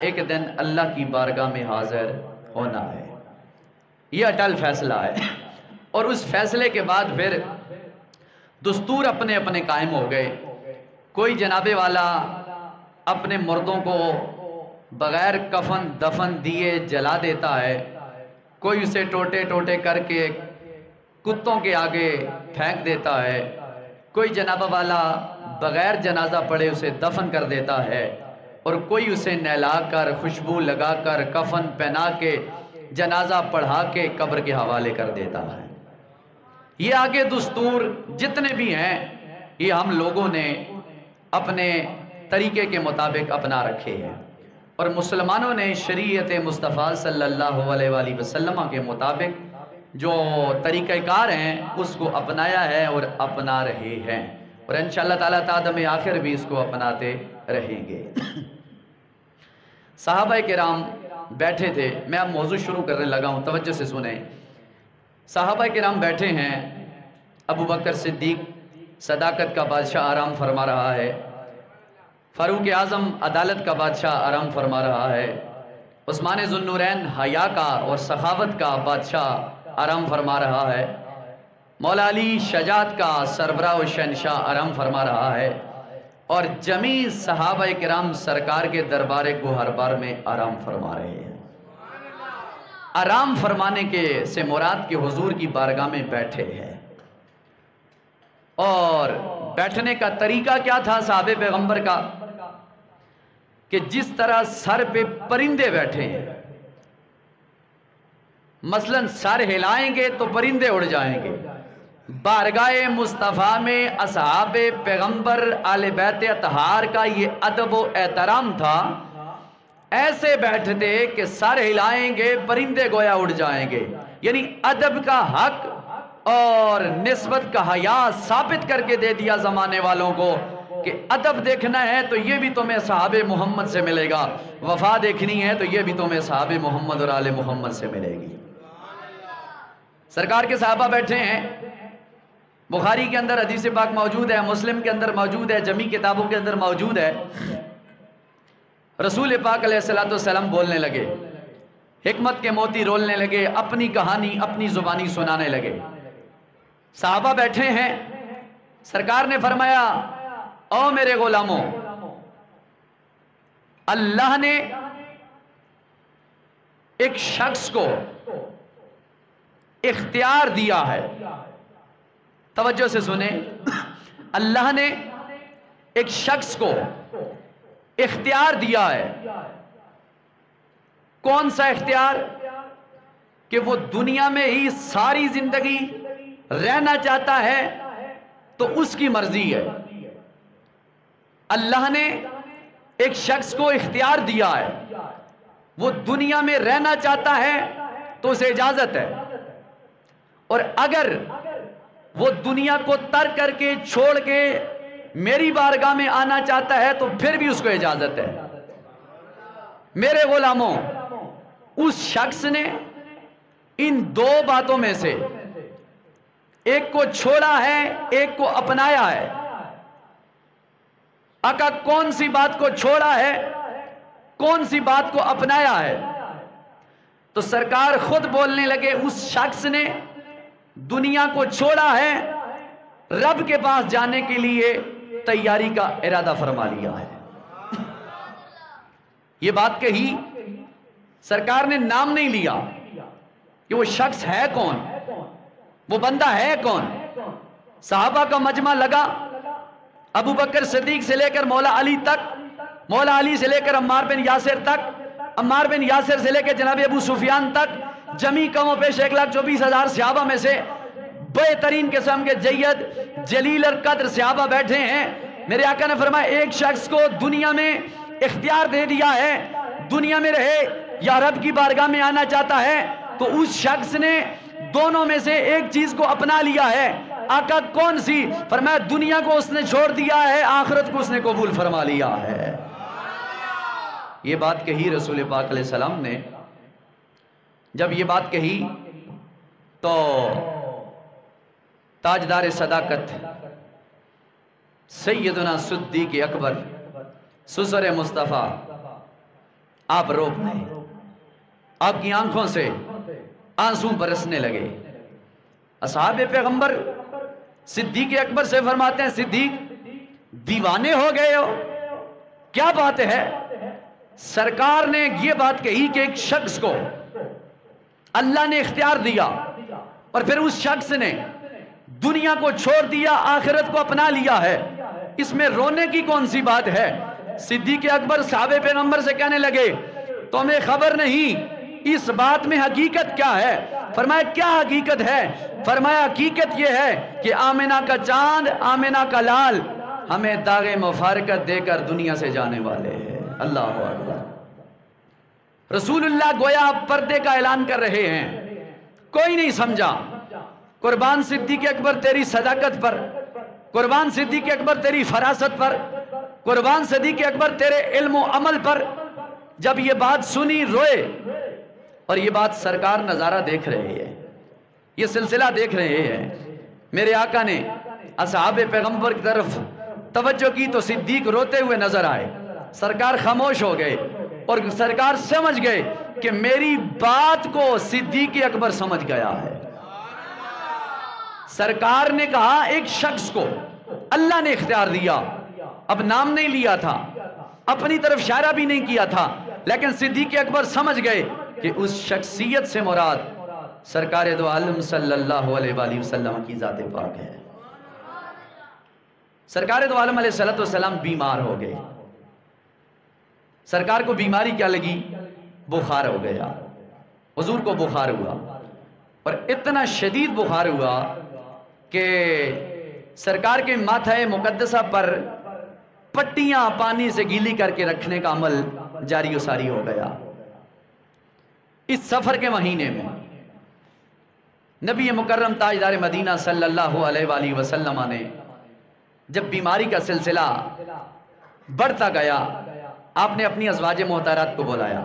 ایک دن اللہ کی بارگاہ میں حاضر ہونا ہے۔ یہ اٹل فیصلہ ہے، اور اس فیصلے کے بعد پھر دستور اپنے اپنے قائم ہو گئے۔ کوئی جناب والا اپنے مردوں کو بغیر کفن دفن دیے جلا دیتا ہے، کوئی اسے ٹوٹے ٹوٹے کر کے کتوں کے آگے پھینک دیتا ہے، کوئی جناب والا بغیر جنازہ پڑے اسے دفن کر دیتا ہے، اور کوئی اسے نہلا کر خوشبو لگا کر کفن پہنا کے جنازہ پڑھا کے قبر کے حوالے کر دیتا ہے۔ یہ آگے دستور جتنے بھی ہیں یہ ہم لوگوں نے اپنے طریقے کے مطابق اپنا رکھے ہیں، اور مسلمانوں نے شریعت مصطفیٰ صلی اللہ علیہ وآلہ وسلم کے مطابق جو طریقہ کار ہیں اس کو اپنایا ہے اور اپنا رہے ہیں، اور انشاءاللہ تعالیٰ تعدم آخر بھی اس کو اپناتے رہیں گے۔ صحابہ کرام بیٹھے تھے، میں اب موضوع شروع کرنے لگا ہوں، توجہ سے سنیں۔ صحابہ کرام بیٹھے ہیں، ابو بکر صدیق صداقت کا بادشاہ آرام فرما رہا ہے، فاروق اعظم عدالت کا بادشاہ آرام فرما رہا ہے، عثمان ذو النورین حیا کا اور سخاوت کا بادشاہ آرام فرما رہا ہے، مولا علی شجاعت کا سربراہ و شہنشاہ آرام فرما رہا ہے، اور جمیع صحابہ کرام سرکار کے دربار گوہربار میں آرام فرما رہے ہیں۔ آرام فرمانے کے سے مراد کے حضور کی بارگاہ میں بیٹھے ہیں، اور بیٹھنے کا طریقہ کیا تھا صحابہ پیغمبر کا کہ جس طرح سر پہ پرندے بیٹھے ہیں، مثلا سر ہلائیں گے تو پرندے اڑ جائیں گے، بارگاہ مصطفیٰ میں اصحاب پیغمبر آل بیت اطہار کا یہ ادب و احترام تھا، ایسے بیٹھتے کہ سر ہلائیں گے پرندے گویا اڑ جائیں گے، یعنی ادب کا حق اور نسبت کا حیا ثابت کر کے دے دیا زمانے والوں کو کہ ادب دیکھنا ہے تو یہ بھی تمہیں صحاب محمد سے ملے گا، وفا دیکھنی ہے تو یہ بھی تمہیں صحاب محمد اور آل محمد سے ملے گی۔ سرکار کے صحابہ بیٹھے ہیں، بخاری کے اندر حدیث پاک موجود ہے، مسلم کے اندر موجود ہے، جمیع کتابوں کے اندر موجود ہے۔ رسول پاک علیہ السلام بولنے لگے، حکمت کے موتی رولنے لگے، اپنی کہانی اپنی زبانی سنانے لگے۔ صحابہ بیٹھے ہیں، سرکار نے فرمایا، او میرے غلاموں، اللہ نے ایک شخص کو اختیار دیا ہے، توجہ سے سنیں، اللہ نے ایک شخص کو اختیار دیا ہے۔ کون سا اختیار؟ کہ وہ دنیا میں ہی ساری زندگی رہنا چاہتا ہے تو اس کی مرضی ہے۔ اللہ نے ایک شخص کو اختیار دیا ہے، وہ دنیا میں رہنا چاہتا ہے تو اسے اجازت ہے، اور اگر وہ دنیا کو ترک کر کے چھوڑ کے میری بارگاہ میں آنا چاہتا ہے تو پھر بھی اس کو اجازت ہے۔ میرے غلاموں، اس شخص نے ان دو باتوں میں سے ایک کو چھوڑا ہے، ایک کو اپنایا ہے۔ آقا کون سی بات کو چھوڑا ہے، کون سی بات کو اپنایا ہے؟ تو سرکار خود بولنے لگے، اس شخص نے دنیا کو چھوڑا ہے، رب کے پاس جانے کے لیے تیاری کا ارادہ فرما لیا ہے۔ یہ بات کہی، سرکار نے نام نہیں لیا کہ وہ شخص ہے کون، وہ بندہ ہے کون۔ صحابہ کا مجمع لگا، ابو بکر صدیق سے لے کر مولا علی تک، مولا علی سے لے کر عمار بن یاسر تک، عمار بن یاسر سے لے کر جناب ابو سفیان تک، جمیع کم و بیش 1,24,000 صحابہ میں سے بہترین قسم کے جید جلیل القدر صحابہ بیٹھے ہیں۔ میرے آقا نے فرمایا، ایک شخص کو دنیا میں اختیار دے دیا ہے، دنیا میں رہے یا رب کی بارگاہ میں آنا چاہتا ہے، تو اس شخص نے دونوں میں سے ایک چیز کو اپنا لیا ہے۔ آقا کون سی؟ فرمایا دنیا کو اس نے چھوڑ دیا ہے، آخرت کو اس نے قبول فرما لیا ہے۔ یہ بات کہی رسول پاک علیہ السلام نے، جب یہ بات کہی تو تاجدار صداقت سیدنا صدیق اکبر سسر مصطفیٰ آپ رو پائے، آپ کی آنکھوں سے آنسو برسنے لگے۔ اصحاب پیغمبر صدیق اکبر سے فرماتے ہیں صدیق دیوانے ہو گئے ہو، کیا بات ہے؟ سرکار نے یہ بات کہی کہ ایک شخص کو اللہ نے اختیار دیا اور پھر اس شخص نے دنیا کو چھوڑ دیا، آخرت کو اپنا لیا ہے، اس میں رونے کی کون سی بات ہے؟ صدیق اکبر صحابہ پیغمبر سے کہنے لگے تمہیں خبر نہیں اس بات میں حقیقت کیا ہے؟ فرمایا کیا حقیقت ہے؟ فرمایا حقیقت یہ ہے کہ آمنہ کا چاند، آمنہ کا لال ہمیں داغ مفارقت دے کر دنیا سے جانے والے ہیں۔ اللہ اکبر۔ رسول اللہ گویا پردے کا اعلان کر رہے ہیں، کوئی نہیں سمجھا۔ قربان صدیق اکبر تیری صداقت پر، قربان صدیق اکبر تیری فراست پر، قربان صدیق اکبر تیرے علم و عمل پر۔ جب یہ بات سنی روئے، اور یہ بات سرکار نظارہ دیکھ رہے ہیں، یہ سلسلہ دیکھ رہے ہیں۔ میرے آقا نے اصحاب پیغمبر کی طرف توجہ کی تو صدیق روتے ہوئے نظر آئے، سرکار خاموش ہو گئے اور سرکار سمجھ گئے کہ میری بات کو صدیق اکبر سمجھ گیا ہے۔ سرکار نے کہا ایک شخص کو اللہ نے اختیار دیا، اب نام نہیں لیا تھا، اپنی طرف اشارہ بھی نہیں کیا تھا، لیکن صدیق اکبر سمجھ گئے کہ اس شخصیت سے مراد سرکار دو عالم صلی اللہ علیہ وآلہ وسلم کی ذات پاک ہے۔ سرکار دو عالم علیہ السلام بیمار ہو گئے، سرکار کو بیماری کیا لگی؟ بخار ہو گیا، حضور کو بخار ہوا، اور اتنا شدید بخار ہوا کہ سرکار کے ماتھے مقدسہ پر پٹیاں پانی سے گیلی کر کے رکھنے کا عمل جاری و ساری ہو گیا۔ اس سفر کے مہینے میں نبی مکرم تاجدار مدینہ صلی اللہ علیہ وآلہ وسلم نے جب بیماری کا سلسلہ بڑھتا گیا، آپ نے اپنی ازواج محترمات کو بلایا،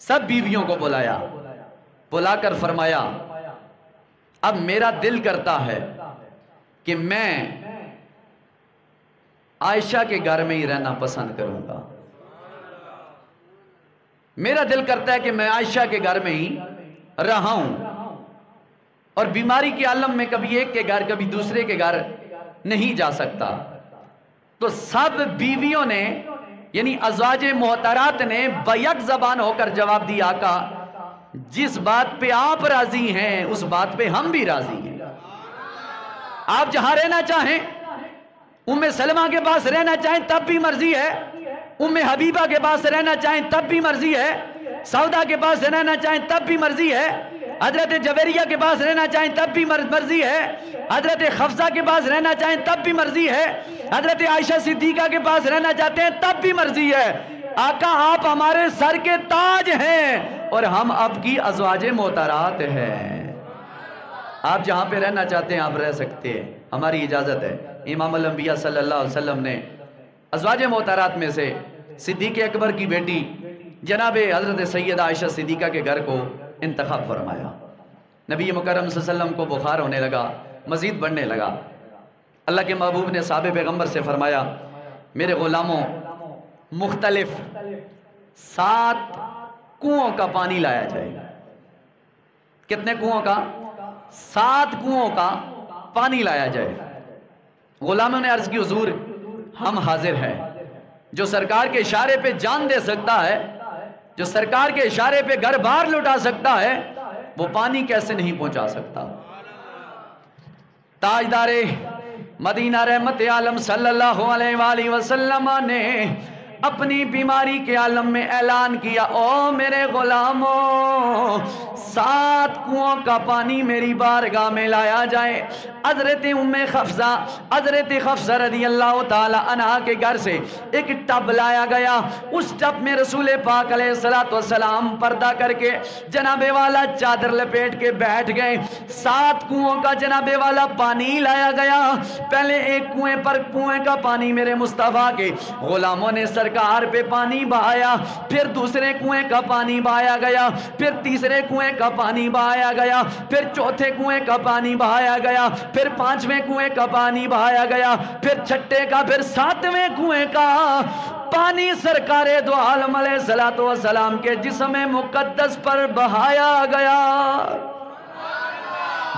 سب بیویوں کو بلایا، بلا کر فرمایا اب میرا دل کرتا ہے کہ میں عائشہ کے گھر میں ہی رہنا پسند کروں گا، میرا دل کرتا ہے کہ میں عائشہ کے گھر میں ہی رہا ہوں، اور بیماری کے عالم میں کبھی ایک کے گھر کبھی دوسرے کے گھر نہیں جا سکتا۔ تو سب بیویوں نے یعنی ازواج محترات نے بیک زبان ہو کر جواب دیا آقا جس بات پہ آپ راضی ہیں اس بات پہ ہم بھی راضی ہیں، آپ جہاں رہنا چاہیں، ام سلمہ کے پاس رہنا چاہیں تب بھی مرضی ہے، ام حبیبہ کے پاس رہنا چاہیں تب بھی مرضی ہے، سودا کے پاس رہنا چاہیں تب بھی مرضی ہے، حضرت جویریہ کے پاس رہنا چاہیں تب بھی مرضی ہے، حضرت حفصہ کے پاس رہنا چاہیں تب بھی مرضی ہے، حضرت عائشہ صدیقہ کے پاس رہنا چاہتے ہیں تب بھی مرضی ہے۔ آقا آپ ہمارے سر کے تاج ہیں اور ہم آپ کی ازواج محترات ہیں، آپ جہاں پہ رہنا چاہتے ہیں آپ رہ سکتے ہیں، ہماری اجازت ہے۔ امام الانبیاء صلی اللہ علیہ وسلم نے ازواج محترات میں سے صدیق اکبر کی بیٹی جناب حضرت سیدہ عائشہ صدیقہ کے گھر کو انتخاب فرمایا۔ نبی مکرم صلی اللہ علیہ وسلم کو بخار ہونے لگا، مزید بڑھنے لگا، اللہ کے محبوب نے صحابہ پیغمبر سے فرمایا میرے غلاموں مختلف 7 کنووں کا پانی لایا جائے۔ کتنے کنووں کا؟ 7 کنووں کا پانی لایا جائے۔ غلاموں نے عرض کی حضور ہم حاضر ہیں، جو سرکار کے اشارے پہ جان دے سکتا ہے، جو سرکار کے اشارے پہ گھر بار لٹا سکتا ہے، وہ پانی کیسے نہیں پہنچا سکتا؟ تاجدار مدینہ رحمت عالم صلی اللہ علیہ وآلہ وسلم نے اپنی بیماری کے عالم میں اعلان کیا او میرے غلاموں 7 کنووں کا پانی میری بارگاہ میں لایا جائے۔ حضرت ام حفصہ رضی اللہ تعالی عنہ کے گھر سے ایک ٹب لایا گیا، اس ٹب میں رسول پاک علیہ السلام پردہ کر کے جناب والا چادر لپیٹ کے بیٹھ گئے۔ 7 کنووں کا جناب والا پانی لایا گیا۔ پہلے ایک کنویں کا پانی میرے مصطفیٰ کے غلاموں نے سرکار پہ پانی بہایا، پھر دوسرے کنویں کا پانی بہایا گیا، پھر تیسرے کنویں کا پانی بہایا گیا، پھر چوتھے کنویں کا پانی بہایا گیا، پھر 5ویں کنویں کا پانی بہایا گیا، پھر 6ٹھے کا، پھر 7ویں کنویں کا۔ پانی سرکار دو عالم علیہ السلام کے جسم مقدس پر بہایا گیا۔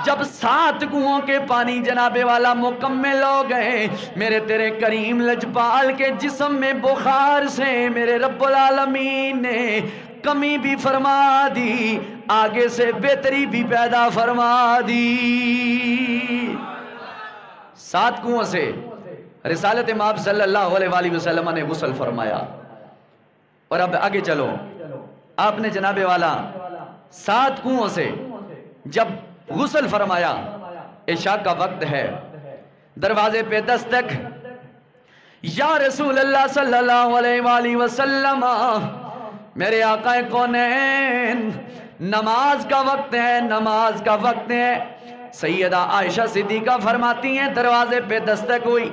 جب 7 کنووں کے پانی جناب والا مکمل ہو گئے، میرے تیرے کریم لجپال کے جسم میں بخار سے میرے رب العالمین نے کمی بھی فرما دی، آگے سے بہتری بھی پیدا فرما دی۔ 7 کنووں سے رسالت مآب صلی اللہ علیہ وآلہ وسلم نے غسل فرمایا۔ اور اب آگے چلو، آپ نے جناب والا 7 کنووں سے جب غسل فرمایا، عشاء کا وقت ہے، دروازے پہ دستک، یا رسول اللہ صلی اللہ علیہ وآلہ وسلم، میرے آقا کونین، نماز کا وقت ہے، نماز کا وقت ہے۔ سیدہ عائشہ صدیقہ فرماتی ہیں دروازے پہ دستک ہوئی،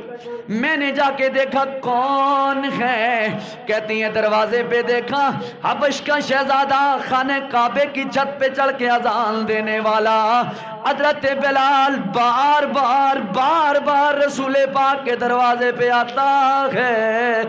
میں نے جا کے دیکھا کون ہے؟ کہتی ہیں دروازے پہ دیکھا حبش کا شہزادہ، خانہ کعبے کی چھت پہ چڑھ کے اذان دینے والا حضرت بلال بار بار رسول پاک کے دروازے پہ آتا ہے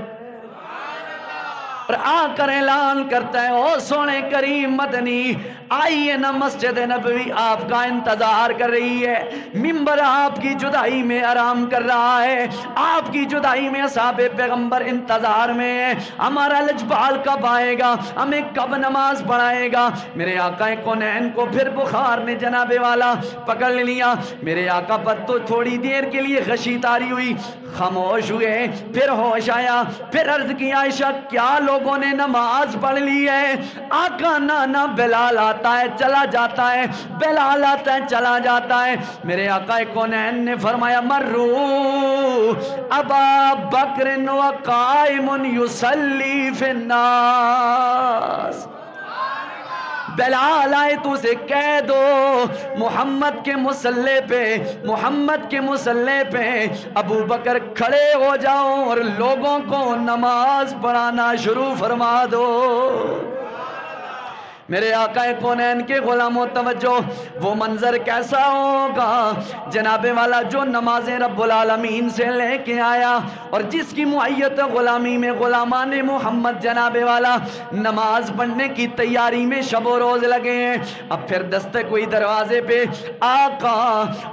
اور آ کر اعلان کرتا ہے، او سونے کریم مدنی، آئیے نا مسجد نبوی آپ کا انتظار کر رہی ہے، ممبر آپ کی جدائی میں آرام کر رہا ہے، آپ کی جدائی میں اصحاب پیغمبر انتظار میں ہے، ہمارا لجپال کب آئے گا، ہمیں کب نماز پڑھائے گا۔ میرے آقا کونین کو پھر بخار نے جناب والا پکڑ لیا، میرے آقا پر تو تھوڑی دیر کے لیے خشی طاری ہوئی، خاموش ہوئے، پھر ہوش آیا، پھر عرض کیا عائشہ کیا لوگوں نے نماز پڑھ لی ہے؟ آقا نانا بلال آتا ہے چلا جاتا ہے، بلال آتا ہے چلا جاتا ہے۔ میرے آقا کونین نے فرمایا مرو ابا بکر وقائم یصلی فی الناس، بلال آئے تو اسے کہہ دو محمد کے مصلی پہ ابو بکر کھڑے ہو جاؤ اور لوگوں کو نماز پڑھانا شروع فرما دو۔ میرے آقا کونین کے غلاموں توجہ، وہ منظر کیسا ہوگا؟ جناب والا جو نمازیں رب العالمین سے لے کے آیا اور جس کی معیت غلامی میں غلامان محمد جناب والا نماز پڑھنے کی تیاری میں شب و روز لگے ہیں۔ اب پھر دستک ہوئی دروازے پہ، آقا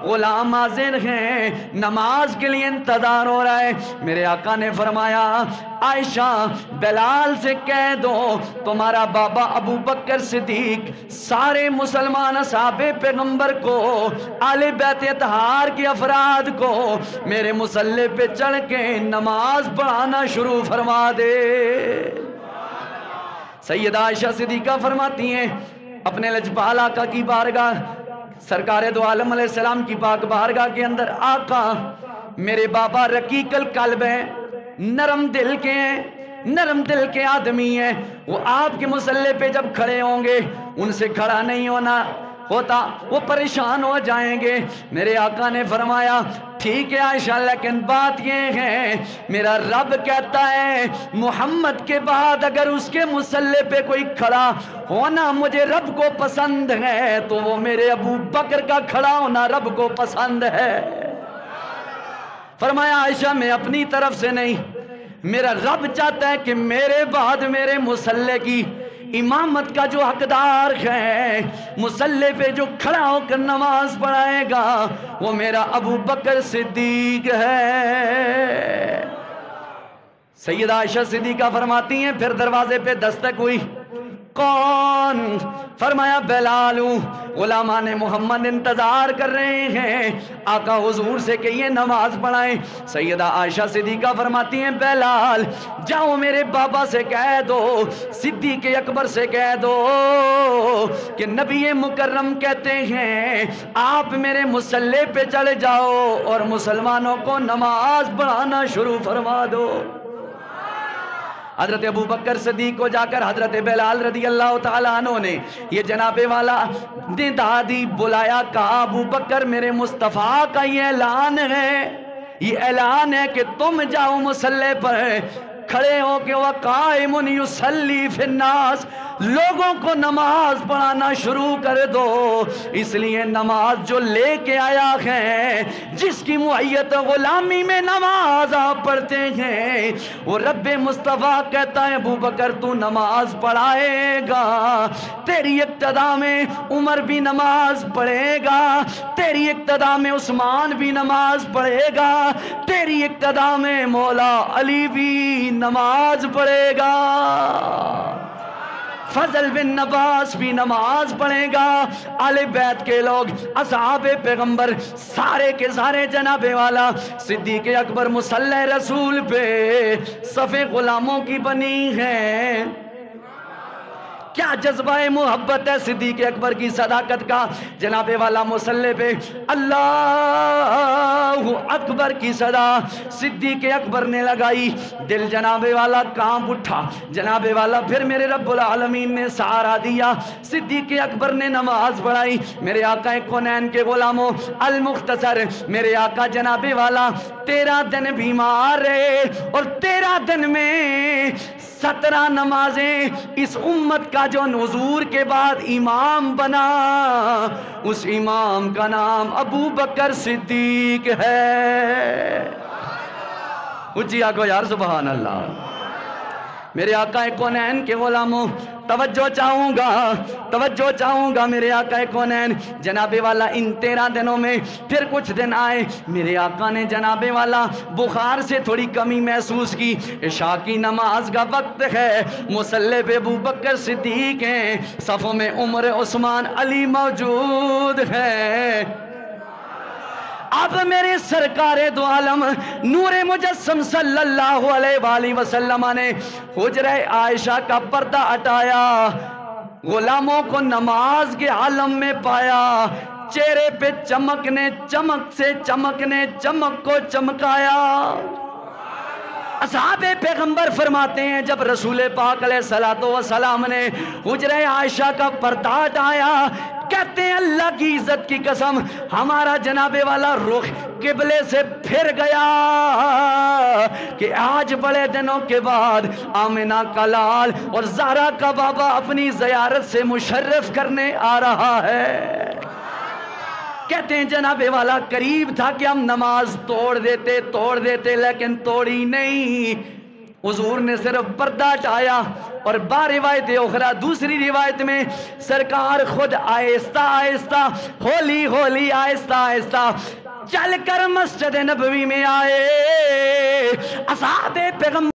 غلام حاضر ہیں، نماز کے لیے انتظار ہو رہا ہے۔ میرے آقا نے فرمایا عائشہ بلال سے کہہ دو تمہارا بابا ابو بکر صدیق سارے مسلمان اصحاب پیغمبر کو، آل بیت اطہار کے افراد کو میرے مصلی پہ چڑھ کے نماز پڑھانا شروع فرما دے۔ سیدہ عائشہ صدیقہ فرماتی ہیں اپنے لجپال آقا کی بارگاہ، سرکار دو عالم علیہ السلام کی پاک بارگاہ کے اندر، آقا میرے بابا رقیق القلب ہیں، نرم دل کے آدمی ہیں، وہ آپ کے مصلی پہ جب کھڑے ہوں گے ان سے کھڑا نہیں ہوتا، وہ پریشان ہو جائیں گے۔ میرے آقا نے فرمایا ٹھیک ہے عائشہ، لیکن بات یہ ہے میرا رب کہتا ہے محمد کے بعد اگر اس کے مصلی پہ کوئی کھڑا ہونا مجھے رب کو پسند ہے تو وہ میرے ابو بکر کا کھڑا ہونا رب کو پسند ہے۔ فرمایا عائشہ میں اپنی طرف سے نہیں، میرا رب چاہتا ہے کہ میرے بعد میرے مصلی کی امامت کا جو حقدار ہے، مصلی پہ جو کھڑا ہو کر نماز پڑھائے گا وہ میرا ابو بکر صدیق ہے۔ سیدہ عائشہ صدیقہ فرماتی ہیں پھر دروازے پہ دستک ہوئی، کون؟ فرمایا بلال ہوں، غلامان محمد انتظار کر رہے ہیں، آقا حضور سے کہیے نماز پڑھائیں۔ سیدہ عائشہ صدیقہ فرماتی ہیں بلال جاؤ میرے بابا سے کہہ دو، صدیق اکبر سے کہہ دو کہ نبی مکرم کہتے ہیں آپ میرے مصلی پہ چڑھ جاؤ اور مسلمانوں کو نماز پڑھانا شروع فرما دو۔ حضرت ابو بکر صدیق کو جا کر حضرت بلال رضی اللہ تعالیٰ عنہ نے یہ جناب والا دادی بلایا، کہا ابو بکر میرے مصطفیٰ کا یہ اعلان ہے کہ تم جاؤ مصلی پر کھڑے ہو کے وقائم یصلی فی الناس، لوگوں کو نماز پڑھانا شروع کر دو، اس لیے نماز جو لے کے آیا ہے، جس کی معیت غلامی میں نماز آپ پڑھتے ہیں، وہ رب مصطفیٰ کہتا ہے ابو بکر تو نماز پڑھائے گا، تیری اقتدا میں عمر بھی نماز پڑھے گا، تیری اقتدا میں عثمان بھی نماز پڑھے گا، تیری اقتدا میں مولا علی بھی نماز پڑھے گا، فضل بن عباس بھی نماز پڑھے گا، آل بیت کے لوگ، اصحاب پیغمبر سارے کے سارے جناب والا صدیق اکبر مصلی رسول پہ صف غلاموں کی بنی ہے۔ کیا جذبہ محبت ہے صدیق اکبر کی صداقت کا، جناب والا مصلی پہ اللہ اکبر کی صدا صدیق اکبر نے لگائی، دل جناب والا کانپ اٹھا، جناب والا پھر میرے رب العالمین نے سہارا دیا، صدیق اکبر نے نماز پڑھائی۔ میرے آقا کونین کے غلاموں، المختصر میرے آقا جناب والا 13 دن بیمار رہے، اور 13 دن میں 17 نمازیں، اس امت کا جو حضور کے بعد امام بنا، اس امام کا نام ابو بکر صدیق ہے۔ اچھی آقا یار سبحان اللہ۔ میرے آقا کونین کے غلاموں توجہ چاہوں گا میرے آقا کونین جناب والا ان 13 دنوں میں پھر کچھ دن آئے، میرے آقا نے جناب والا بخار سے تھوڑی کمی محسوس کی، عشاء کی نماز کا وقت ہے، مصلی پہ ابو بکر صدیق ہیں، صفوں میں عمر عثمان علی موجود ہے۔ اب میرے سرکار دو عالم نور مجسم صلی اللہ علیہ وآلہ وسلم نے حجرہ عائشہ کا پردہ ہٹایا، غلاموں کو نماز کے عالم میں پایا، چہرے پہ چمک کو چمکایا۔ اصحاب پیغمبر فرماتے ہیں جب رسول پاک علیہ السلام نے حجرہ عائشہ کا پردہ ہٹایا، کہتے ہیں اللہ کی عزت کی قسم ہمارا جناب والا رخ قبلے سے پھر گیا کہ آج بڑے دنوں کے بعد آمنہ کا لال اور زہرا کا بابا اپنی زیارت سے مشرف کرنے آ رہا ہے۔ کہتے ہیں جناب والا قریب تھا کہ ہم نماز توڑ دیتے لیکن توڑی نہیں، حضور نے صرف پردہ ہٹایا، اور روایت اخرى دوسری روایت میں سرکار خود آہستہ ہولی آہستہ چل کر مسجد نبوی میں آئے، اصحاب پیغمبر